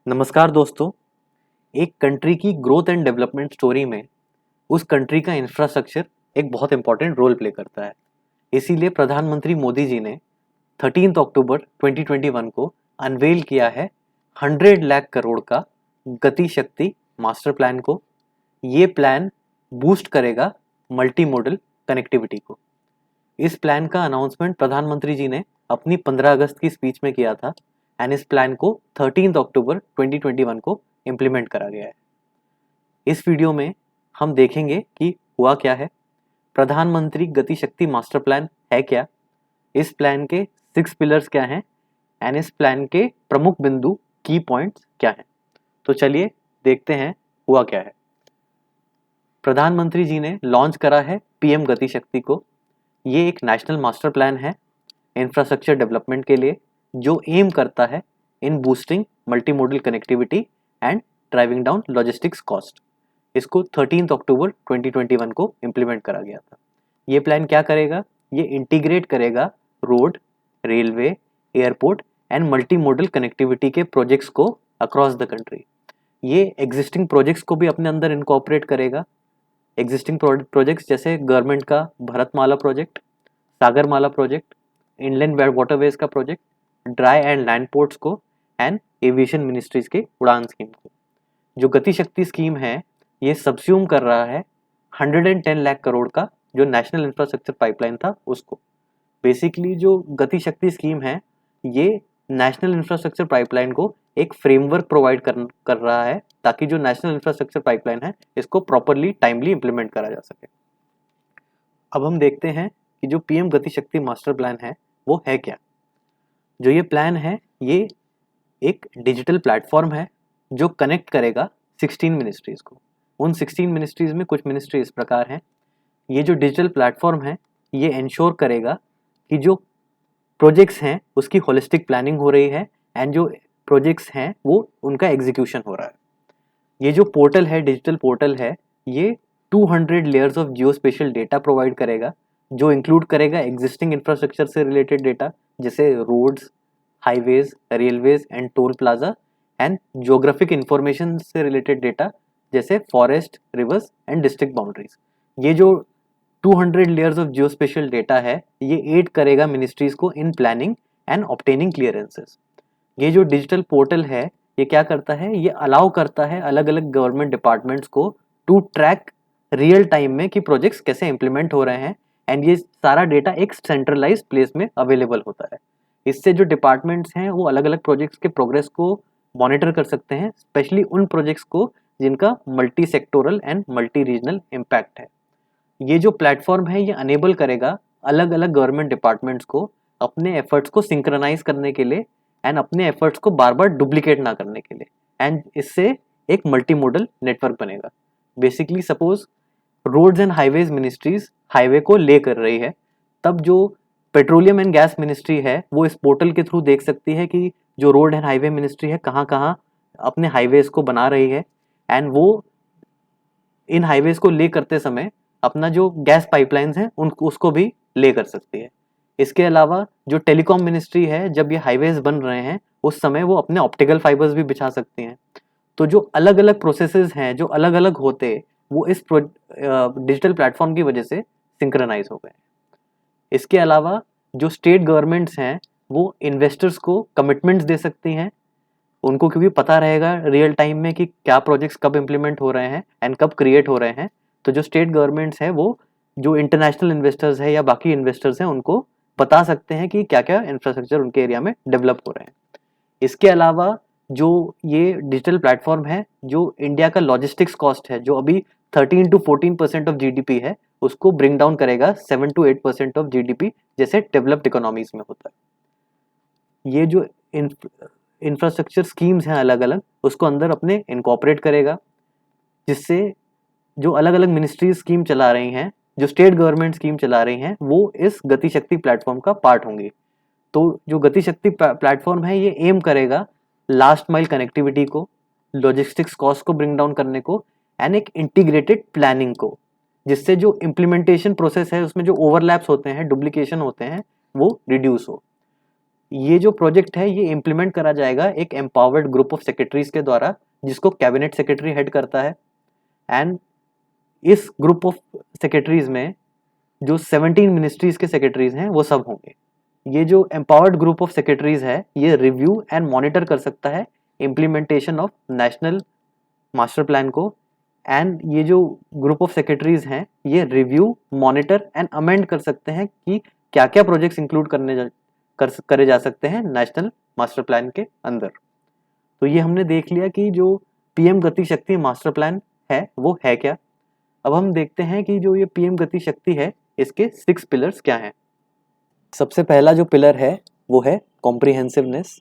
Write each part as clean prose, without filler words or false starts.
नमस्कार दोस्तों। एक कंट्री की ग्रोथ एंड डेवलपमेंट स्टोरी में उस कंट्री का इंफ्रास्ट्रक्चर एक बहुत इंपॉर्टेंट रोल प्ले करता है। इसीलिए प्रधानमंत्री मोदी जी ने 13 अक्टूबर 2021 को अनवेल किया है 100 लाख करोड़ का गति शक्ति मास्टर प्लान को। ये प्लान बूस्ट करेगा मल्टी मॉडल कनेक्टिविटी को। इस प्लान का अनाउंसमेंट प्रधानमंत्री जी ने अपनी 15 अगस्त की स्पीच में किया था एंड इस प्लान को 13 अक्टूबर 2021 को इम्प्लीमेंट करा गया है। इस वीडियो में हम देखेंगे कि हुआ क्या है, प्रधानमंत्री गति शक्ति मास्टर प्लान है क्या, इस प्लान के 6 पिलर्स क्या हैं एंड इस प्लान के प्रमुख बिंदु की पॉइंट्स क्या हैं। तो चलिए देखते हैं हुआ क्या है। प्रधानमंत्री जी ने लॉन्च करा है पीएम गति शक्ति को। ये एक नेशनल मास्टर प्लान है इंफ्रास्ट्रक्चर डेवलपमेंट के लिए जो एम करता है इन boosting multi modal connectivity and driving down logistics cost. इसको 13 अक्टूबर 2021 को इम्प्लीमेंट करा गया था। ये प्लान क्या करेगा? ये इंटीग्रेट करेगा road, railway, airport and multi modal connectivity के प्रोजेक्ट्स को अक्रॉस द कंट्री। ये एग्जिस्टिंग प्रोजेक्ट्स को भी अपने अंदर इनकॉर्पोरेट करेगा। एग्जिस्टिंग प्रोजेक्ट्स जैसे गवर्नमेंट का Bharatmala project, Sagarmala project, inland waterways का project, dry and land ports को एंड एविएशन मिनिस्ट्रीज के उड़ान स्कीम को। जो गति शक्ति स्कीम है ये सबस्यूम कर रहा है 110 लाख करोड़ का जो नेशनल इंफ्रास्ट्रक्चर पाइपलाइन था उसको। बेसिकली जो गति शक्ति स्कीम है ये नेशनल इंफ्रास्ट्रक्चर पाइपलाइन को एक फ्रेमवर्क प्रोवाइड कर रहा है ताकि जो नेशनल इंफ्रास्ट्रक्चर पाइपलाइन है इसको प्रॉपरली टाइमली इंप्लीमेंट करा जा सके। अब हम देखते हैं कि जो पीएम गति शक्ति मास्टर प्लान है वो है क्या। जो ये प्लान है ये एक डिजिटल प्लेटफॉर्म है जो कनेक्ट करेगा 16 मिनिस्ट्रीज को। उन 16 मिनिस्ट्रीज में कुछ मिनिस्ट्री इस प्रकार हैं। ये जो डिजिटल प्लेटफॉर्म है ये इंश्योर करेगा कि जो प्रोजेक्ट्स हैं उसकी होलिस्टिक प्लानिंग हो रही है एंड जो प्रोजेक्ट्स हैं वो उनका एग्जीक्यूशन हो रहा है। ये जो पोर्टल है, डिजिटल पोर्टल है, ये 200 layers of geospatial data provide करेगा जो इंक्लूड करेगा एग्जिस्टिंग इंफ्रास्ट्रक्चर से रिलेटेड डेटा जैसे roads, highways, railways and toll plaza and geographic information से रिलेटेड डेटा जैसे forest, rivers and district boundaries. ये जो 200 layers of geospatial data है ये एड करेगा मिनिस्ट्रीज को in planning and obtaining clearances. ये जो डिजिटल पोर्टल है ये क्या करता है? ये अलाउ करता है अलग अलग गवर्नमेंट डिपार्टमेंट्स को टू ट्रैक रियल टाइम में कि प्रोजेक्ट्स कैसे इंप्लीमेंट हो रहे हैं एंड ये सारा डेटा एक सेंट्रलाइज प्लेस में अवेलेबल होता है। इससे जो डिपार्टमेंट्स हैं वो अलग अलग प्रोजेक्ट्स के प्रोग्रेस को मॉनिटर कर सकते हैं, स्पेशली उन प्रोजेक्ट्स को जिनका multi sectoral and multi regional impact है। ये जो प्लेटफॉर्म है ये अनेबल करेगा अलग अलग गवर्नमेंट डिपार्टमेंट्स को अपने एफर्ट्स को सिंक्रोनाइज करने के लिए एंड अपने एफर्ट्स को बार बार डुप्लीकेट ना करने के लिए एंड इससे एक मल्टी मॉडल नेटवर्क बनेगा। Basically suppose roads and highways ministries highway को ले कर रही है, तब जो पेट्रोलियम एंड गैस मिनिस्ट्री है वो इस पोर्टल के थ्रू देख सकती है कि जो रोड एंड हाईवे मिनिस्ट्री है कहाँ कहाँ अपने हाईवेज को बना रही है एंड वो इन हाईवेज को ले करते समय अपना जो गैस पाइपलाइंस हैं उनको उसको भी ले कर सकती है। इसके अलावा जो टेलीकॉम मिनिस्ट्री है जब ये हाईवेज बन रहे हैं उस समय वो अपने ऑप्टिकल फाइबर्स भी बिछा सकती हैं। तो जो अलग अलग प्रोसेसेस हैं जो अलग अलग होते वो इस डिजिटल प्लेटफॉर्म की वजह से सिंक्रोनाइज हो गए। इसके अलावा जो स्टेट गवर्नमेंट्स हैं वो इन्वेस्टर्स को कमिटमेंट्स दे सकती हैं, उनको क्योंकि पता रहेगा रियल टाइम में कि क्या प्रोजेक्ट्स कब इम्प्लीमेंट हो रहे हैं एंड कब क्रिएट हो रहे हैं। तो जो स्टेट गवर्नमेंट्स हैं वो जो इंटरनेशनल इन्वेस्टर्स हैं या बाकी इन्वेस्टर्स हैं उनको बता सकते हैं कि क्या क्या इंफ्रास्ट्रक्चर उनके एरिया में डेवलप हो रहे हैं। इसके अलावा जो ये डिजिटल प्लेटफॉर्म है जो इंडिया का लॉजिस्टिक्स कॉस्ट है जो अभी 13 to 14% ऑफ जीडीपी है उसको ब्रिंग डाउन करेगा 7 to 8% ऑफ जीडीपी जैसे डेवलप्ड इकोनॉमीज में होता है। ये जो इंफ्रास्ट्रक्चर स्कीम्स हैं अलग अलग उसको अंदर अपने इनकॉर्पोरेट करेगा जिससे जो अलग अलग मिनिस्ट्रीज स्कीम चला रही हैं, जो स्टेट गवर्नमेंट स्कीम चला रही हैं वो इस गति शक्ति प्लेटफॉर्म का पार्ट होंगी। तो जो गति शक्ति प्लेटफॉर्म है ये एम करेगा लास्ट माइल कनेक्टिविटी को, लॉजिस्टिक्स कॉस्ट को ब्रिंग डाउन करने को एंड एक इंटीग्रेटेड प्लानिंग को, जिससे जो इम्प्लीमेंटेशन प्रोसेस है उसमें जो ओवरलैप्स होते हैं, डुप्लीकेशन होते हैं वो रिड्यूस हो। ये जो प्रोजेक्ट है ये इम्प्लीमेंट करा जाएगा एक एम्पावर्ड ग्रुप ऑफ सेक्रेटरीज के द्वारा, जिसको कैबिनेट सेक्रेटरी हेड करता है। एंड इस ग्रुप ऑफ सेक्रेटरीज में जो 17 मिनिस्ट्रीज के सेक्रेटरीज हैं वो सब होंगे। ये जो एम्पावर्ड ग्रुप ऑफ सेक्रेटरीज है ये रिव्यू एंड मॉनिटर कर सकता है implementation of national master plan को। एंड ये जो ग्रुप ऑफ सेक्रेटरीज हैं ये रिव्यू, मॉनिटर एंड अमेंड कर सकते हैं कि क्या क्या प्रोजेक्ट्स इंक्लूड करे जा सकते हैं नेशनल मास्टर प्लान के अंदर। तो ये हमने देख लिया कि जो पीएम गति शक्ति मास्टर प्लान है वो है क्या। अब हम देखते हैं कि जो ये पीएम गति शक्ति है इसके 6 पिलर्स क्या हैं। सबसे पहला जो पिलर है वो है कॉम्प्रिहेंसिवनेस।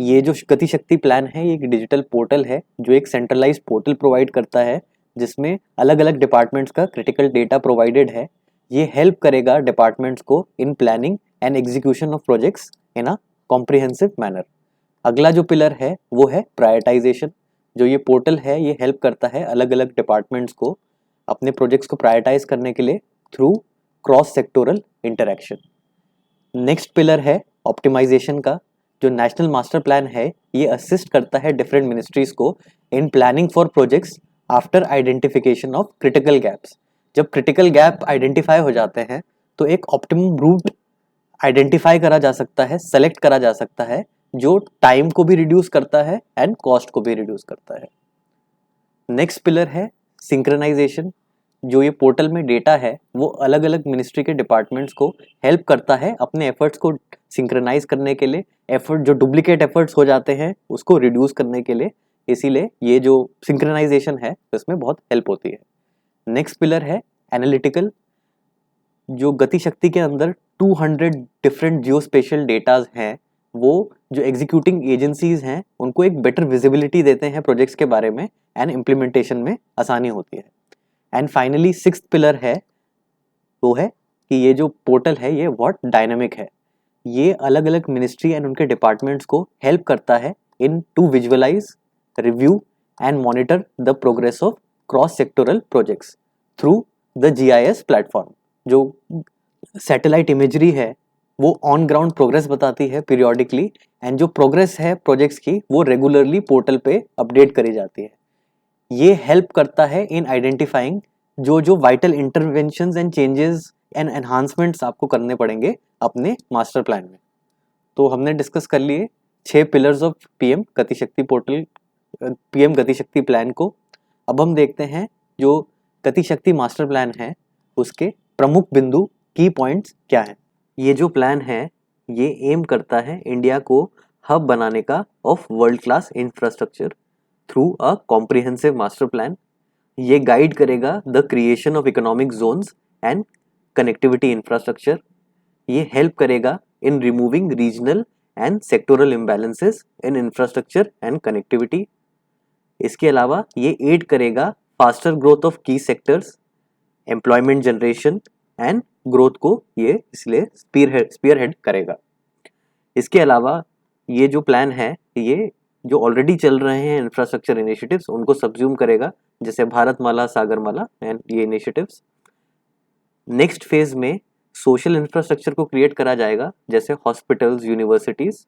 ये जो गति शक्ति प्लान है ये एक डिजिटल पोर्टल है जो एक सेंट्रलाइज्ड पोर्टल प्रोवाइड करता है जिसमें अलग अलग डिपार्टमेंट्स का क्रिटिकल डेटा प्रोवाइडेड है। ये हेल्प करेगा डिपार्टमेंट्स को in planning and execution of projects in a comprehensive manner. अगला जो पिलर है वो है प्रायोरिटाइजेशन। जो ये पोर्टल है ये हेल्प करता है अलग अलग डिपार्टमेंट्स को अपने प्रोजेक्ट्स को प्रायोरिटाइज करने के लिए through cross sectoral interaction. Next pillar है ऑप्टिमाइजेशन का। जो नेशनल मास्टर प्लान है ये असिस्ट करता है डिफरेंट मिनिस्ट्रीज को in planning for projects after identification of critical gaps. जब क्रिटिकल गैप आइडेंटिफाई हो जाते हैं तो एक ऑप्टिमम रूट आइडेंटिफाई करा जा सकता है, सेलेक्ट करा जा सकता है, जो टाइम को भी रिड्यूस करता है एंड कॉस्ट को भी रिड्यूस करता है। नेक्स्ट पिलर है सिंक्रोनाइजेशन। जो ये पोर्टल में डेटा है वो अलग अलग मिनिस्ट्री के डिपार्टमेंट्स को हेल्प करता है अपने एफर्ट्स को सिंक्रोनाइज करने के लिए, एफर्ट जो डुप्लीकेट एफर्ट्स हो जाते हैं उसको रिड्यूस करने के लिए। इसीलिए ये जो सिंक्रोनाइजेशन है इसमें बहुत हेल्प होती है। नेक्स्ट पिलर है एनालिटिकल। जो गति शक्ति के अंदर 200 डिफरेंट जियोस्पेशियल डेटाज हैं वो जो एग्जीक्यूटिंग एजेंसीज हैं उनको एक बेटर विजिबिलिटी देते हैं प्रोजेक्ट्स के बारे में एंड इम्प्लीमेंटेशन में आसानी होती है। एंड फाइनली 6th पिलर है वो है कि ये जो पोर्टल है ये बहुत डायनामिक है। ये अलग अलग मिनिस्ट्री एंड उनके डिपार्टमेंट्स को हेल्प करता है in to visualize, review and monitor the progress of cross sectoral projects through the GIS platform. जो सैटेलाइट इमेजरी है वो ऑन ग्राउंड प्रोग्रेस बताती है पीरियोडिकली, एंड जो प्रोग्रेस है प्रोजेक्ट्स की वो रेगुलरली पोर्टल पे अपडेट करी जाती है। ये हेल्प करता है इन आइडेंटिफाइंग जो जो vital interventions and changes and enhancements आपको करने पड़ेंगे अपने मास्टर प्लान में। तो हमने डिस्कस कर लिए 6 पिलर्स ऑफ पीएम गति शक्ति पोर्टल, पीएम गति शक्ति प्लान को। अब हम देखते हैं जो गति शक्ति मास्टर प्लान है उसके प्रमुख बिंदु, की पॉइंट्स क्या हैं। ये जो प्लान है ये एम करता है इंडिया को हब बनाने का of world class infrastructure through a comprehensive master plan. ये गाइड करेगा the creation of economic zones and connectivity infrastructure. ये हेल्प करेगा इन removing regional and sectoral imbalances in infrastructure and connectivity. इसके अलावा ये एड करेगा फास्टर ग्रोथ ऑफ की sectors, employment generation and growth को ये इसलिए स्पीयरहेड करेगा। इसके अलावा ये जो प्लान है ये जो ऑलरेडी चल रहे हैं इंफ्रास्ट्रक्चर इनिशिएटिव्स उनको सब्ज्यूम करेगा, जैसे भारतमाला, सागरमाला एंड ये इनिशिएटिव्स। नेक्स्ट फेज में सोशल इंफ्रास्ट्रक्चर को क्रिएट करा जाएगा, जैसे हॉस्पिटल्स, यूनिवर्सिटीज।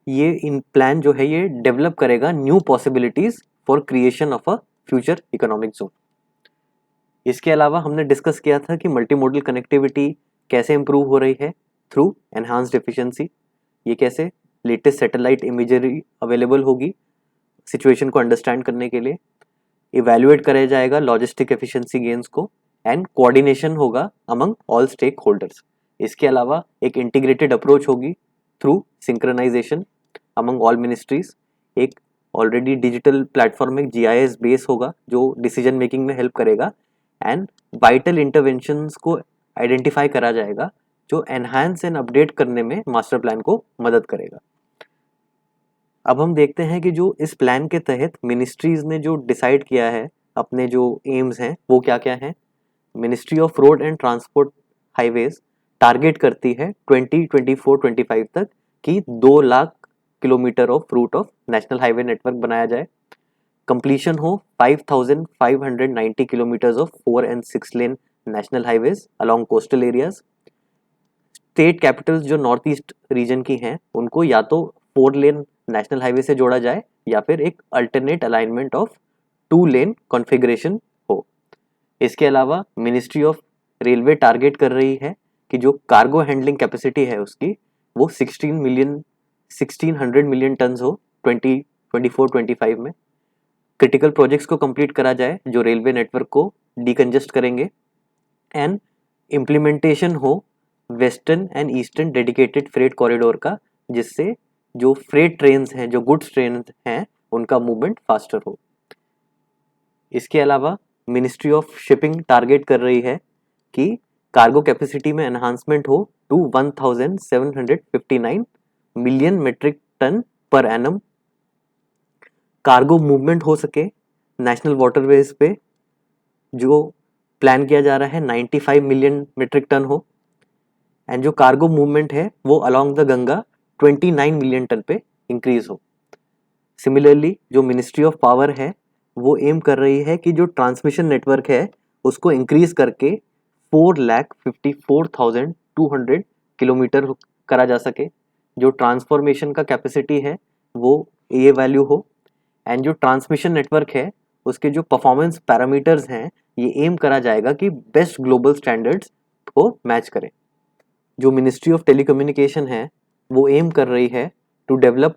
ये इन प्लान जो है ये डेवलप करेगा new possibilities for creation of a future economic zone. इसके अलावा हमने डिस्कस किया था कि मल्टी मॉडल कनेक्टिविटी कैसे इंप्रूव हो रही है थ्रू एनहांस्ड एफिशिएंसी। ये कैसे, लेटेस्ट सैटेलाइट इमेजरी अवेलेबल होगी सिचुएशन को अंडरस्टैंड करने के लिए, इवैल्यूएट कराया जाएगा लॉजिस्टिक एफिशिएंसी गेन्स को, एंड कोऑर्डिनेशन होगा अमंग ऑल स्टेक होल्डर्स। इसके अलावा एक इंटीग्रेटेड अप्रोच होगी through synchronization among all ministries. एक ऑलरेडी डिजिटल प्लेटफॉर्म में जीआईएस बेस होगा जो डिसीजन मेकिंग में हेल्प करेगा, एंड वाइटल इंटरवेंशंस को आइडेंटिफाई करा जाएगा जो एनहांस एंड अपडेट करने में मास्टर प्लान को मदद करेगा। अब हम देखते हैं कि जो इस प्लान के तहत मिनिस्ट्रीज ने जो डिसाइड किया है अपने जो एम्स हैं वो क्या क्या हैं। Ministry of road and transport highways target करती है 2024-25 तक कि 2 lakh kilometre of route of national highway network बनाया जाए। कंप्लीशन हो 5,590 kilometres of 4 and 6 lane national highways along coastal areas. State capitals जो नॉर्थ ईस्ट रीजन की हैं उनको या तो 4 लेन नेशनल हाईवे से जोड़ा जाए या फिर एक alternate alignment of 2 lane configuration हो। इसके अलावा मिनिस्ट्री ऑफ रेलवे टारगेट कर रही है कि जो कार्गो हैंडलिंग कैपेसिटी है उसकी वो 1600 मिलियन टन्स हो 2024-25 में। क्रिटिकल प्रोजेक्ट्स को कंप्लीट करा जाए जो रेलवे नेटवर्क को डिकंजेस्ट करेंगे एंड इम्प्लीमेंटेशन हो western and eastern dedicated freight corridor का, जिससे जो फ्रेट ट्रेन्स हैं, जो गुड्स ट्रेन हैं, उनका मूवमेंट फास्टर हो। इसके अलावा मिनिस्ट्री ऑफ शिपिंग टारगेट कर रही है कि कार्गो कैपेसिटी में एनहांसमेंट हो to 1759 million metric tonne per annum. Cargo movement हो सके नेशनल वाटरवेज पे जो प्लान किया जा रहा है 95 मिलियन मेट्रिक टन हो, एंड जो कार्गो मूवमेंट है वो along the Ganga 29 million tonne पे इंक्रीज हो। सिमिलरली जो मिनिस्ट्री ऑफ पावर है वो एम कर रही है कि जो ट्रांसमिशन नेटवर्क है उसको इंक्रीज करके 4,54,200 किलोमीटर करा जा सके। जो ट्रांसफॉर्मेशन का कैपेसिटी है वो ये वैल्यू हो, एंड जो ट्रांसमिशन नेटवर्क है उसके जो परफॉर्मेंस पैरामीटर्स हैं ये एम करा जाएगा कि बेस्ट ग्लोबल स्टैंडर्ड्स को मैच करें। जो मिनिस्ट्री ऑफ टेलीकम्युनिकेशन है वो एम कर रही है to develop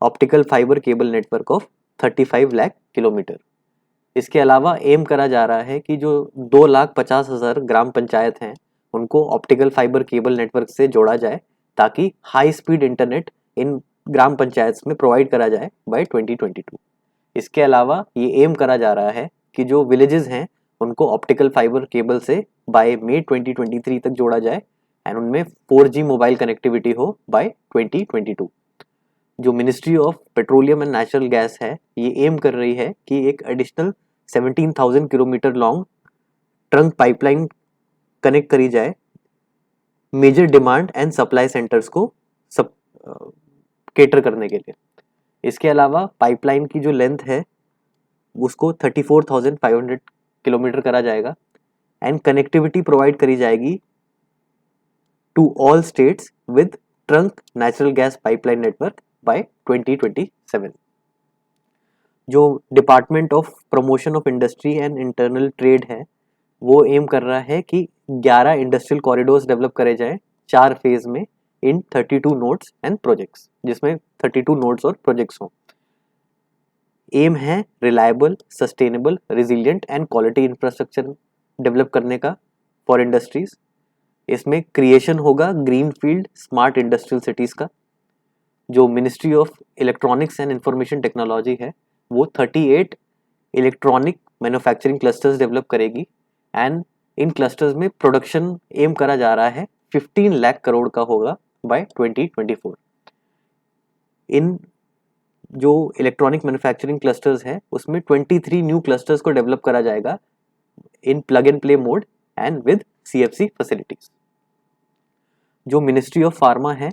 optical fibre cable network of 35 lakh kilometre. इसके अलावा एम करा जा रहा है कि जो 2,50,000 ग्राम पंचायत हैं उनको ऑप्टिकल फाइबर केबल नेटवर्क से जोड़ा जाए ताकि हाई स्पीड इंटरनेट इन ग्राम पंचायत में प्रोवाइड करा जाए बाय 2022। इसके अलावा ये एम करा जा रहा है कि जो विलेजेस हैं उनको ऑप्टिकल फाइबर केबल से बाय मई 2023 तक जोड़ा जाए एंड उनमें 4G मोबाइल कनेक्टिविटी हो बाय 2022। जो ministry of petroleum and natural gas है ये एम कर रही है कि एक additional 17,000 kilometre long trunk pipeline connect करी जाए major demand and supply centres को सब केटर करने के लिए। इसके अलावा पाइपलाइन की जो लेंथ है उसको 34,500 किलोमीटर करा जाएगा एंड कनेक्टिविटी प्रोवाइड करी जाएगी to all states with trunk natural gas pipeline network by 2027। जो department of promotion of industry and internal trade है वो एम कर रहा है कि 11 इंडस्ट्रियल कॉरिडोर्स डेवलप करे जाएं 4 फेज में इन 32 नोड्स एंड प्रोजेक्ट्स, जिसमें 32 नोड्स और प्रोजेक्ट्स हों। एम है reliable, sustainable, resilient and quality infrastructure develop करने का फॉर इंडस्ट्रीज। इसमें क्रिएशन होगा green field smart industrial cities का। जो ministry of electronics and information technology है वो 38 इलेक्ट्रॉनिक मैन्युफैक्चरिंग क्लस्टर्स डेवलप करेगी एंड इन क्लस्टर्स में प्रोडक्शन एम करा जा रहा है 15 लाख करोड़ का होगा बाय 2024। इन जो इलेक्ट्रॉनिक मैन्युफैक्चरिंग क्लस्टर्स है उसमें 23 न्यू क्लस्टर्स को डेवलप करा जाएगा in plug and play mode and with CFC facilities. जो मिनिस्ट्री ऑफ फार्मा है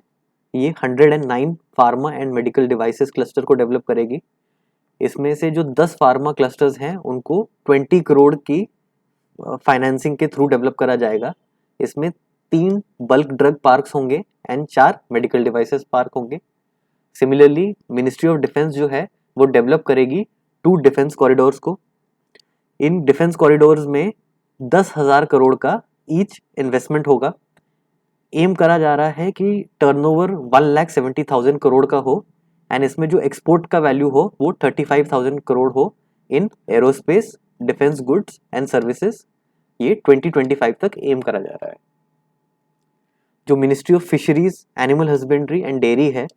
ये 109 pharma and medical devices cluster को डेवलप करेगी। इसमें से जो 10 फार्मा क्लस्टर्स हैं उनको 20 करोड़ की फाइनेंसिंग के थ्रू डेवलप करा जाएगा। इसमें 3 बल्क ड्रग पार्क्स होंगे एंड 4 मेडिकल डिवाइसेस पार्क होंगे। सिमिलरली मिनिस्ट्री ऑफ डिफेंस जो है वो डेवलप करेगी 2 डिफेंस कॉरिडोर्स को। इन डिफेंस कॉरिडोर्स में 10,000 करोड़ का ईच इन्वेस्टमेंट होगा। एम करा जा रहा है कि टर्नओवर 1,70,000 करोड़ का हो एंड इसमें जो एक्सपोर्ट का वैल्यू हो वो 35,000 करोड़ हो in aerospace, defence goods and services. ये 2025 तक एम करा जा रहा है। जो ministry of fisheries, animal husbandry and dairy है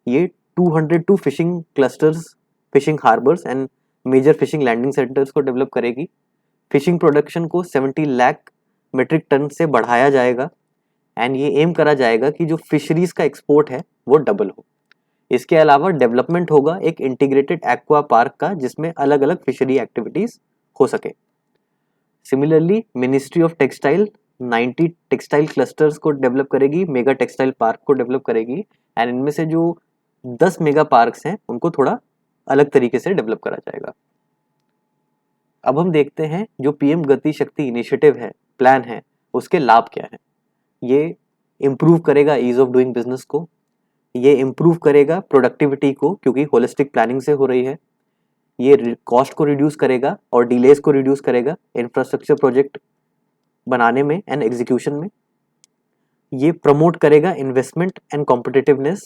ये 202 fishing clusters, fishing harbours and major fishing landing centres को डेवलप करेगी। फिशिंग प्रोडक्शन को 70 लाख मेट्रिक टन से बढ़ाया जाएगा एंड ये एम करा जाएगा कि जो फिशरीज का एक्सपोर्ट है वो डबल हो। इसके अलावा डेवलपमेंट होगा एक इंटीग्रेटेड एक्वा पार्क का जिसमें अलग अलग फिशरी एक्टिविटीज हो सके। Similarly ministry of textile 90 textile clusters को डेवलप करेगी, मेगा टेक्सटाइल पार्क को डेवलप करेगी एंड इनमें से जो 10 मेगा पार्क्स हैं उनको थोड़ा अलग तरीके से डेवलप करा जाएगा। अब हम देखते हैं जो PM गति शक्ति इनिशिएटिव है, प्लान है, उसके लाभ क्या है। ये इम्प्रूव करेगा ईज ऑफ डूइंग बिजनेस को, ये इम्प्रूव करेगा प्रोडक्टिविटी को क्योंकि होलिस्टिक प्लानिंग से हो रही है, ये कॉस्ट को रिड्यूस करेगा और डिलेज को रिड्यूस करेगा इंफ्रास्ट्रक्चर प्रोजेक्ट बनाने में एंड एग्जीक्यूशन में, ये प्रमोट करेगा investment and competitiveness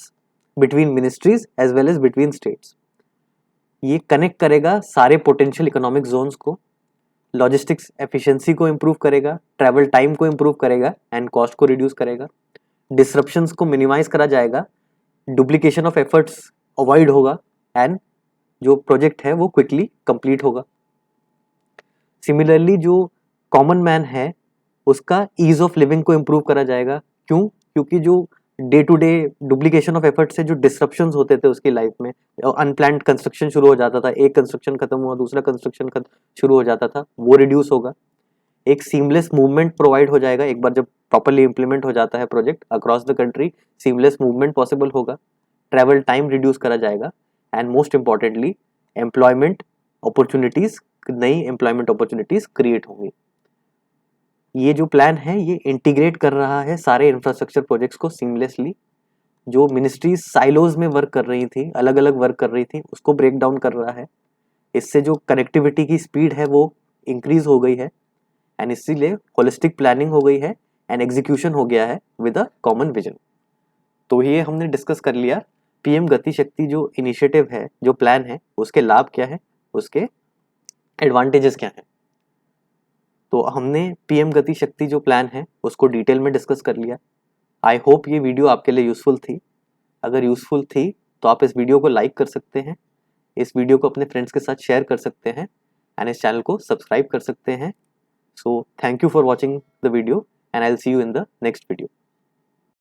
between ministries as well as between states, ये कनेक्ट करेगा सारे पोटेंशियल इकोनॉमिक जोन्स को, लॉजिस्टिक्स एफिशिएंसी को इम्प्रूव करेगा, ट्रैवल टाइम को इम्प्रूव करेगा एंड कॉस्ट को रिड्यूस करेगा, डिसरप्शंस को मिनिमाइज करा जाएगा, डुप्लीकेशन ऑफ एफर्ट्स अवॉइड होगा एंड जो प्रोजेक्ट है वो क्विकली कंप्लीट होगा। सिमिलरली जो कॉमन मैन है उसका ईज ऑफ लिविंग को इम्प्रूव करा जाएगा, क्यों? क्योंकि जो day to day duplication of effort से जो डिस्ट्रप्शंस होते थे उसकी लाइफ में, अनप्लान्ड कंस्ट्रक्शन शुरू हो जाता था, एक कंस्ट्रक्शन खत्म हुआ दूसरा कंस्ट्रक्शन शुरू हो जाता था, वो रिड्यूस होगा, एक सीमलेस मूवमेंट प्रोवाइड हो जाएगा, एक बार जब प्रॉपरली इंप्लीमेंट हो जाता है project across the country seamless movement possible होगा, ट्रैवल टाइम रिड्यूस करा जाएगा and most importantly employment opportunities, नई एम्प्लॉयमेंट अपॉर्चुनिटीज क्रिएट होंगी। ये जो प्लान है ये इंटीग्रेट कर रहा है सारे इंफ्रास्ट्रक्चर प्रोजेक्ट्स को सीमलेसली, जो मिनिस्ट्रीज साइलोज में वर्क कर रही थी, अलग अलग वर्क कर रही थी, उसको ब्रेक डाउन कर रहा है, इससे जो कनेक्टिविटी की स्पीड है वो इंक्रीज हो गई है एंड इसीलिए होलिस्टिक प्लानिंग हो गई है एंड एग्जीक्यूशन हो गया है विद अ कॉमन विजन। तो ये हमने डिस्कस कर लिया पीएम गति शक्ति जो इनिशिएटिव है, जो प्लान है, उसके लाभ क्या है, उसके एडवांटेजेस क्या हैं। तो हमने पीएम गति शक्ति जो प्लान है उसको डिटेल में डिस्कस कर लिया। आई होप ये वीडियो आपके लिए यूजफुल थी। अगर यूजफुल थी तो आप इस वीडियो को लाइक कर सकते हैं, इस वीडियो को अपने फ्रेंड्स के साथ शेयर कर सकते हैं एंड इस चैनल को सब्सक्राइब कर सकते हैं। So thank you for watching the video and I will see you in the next video.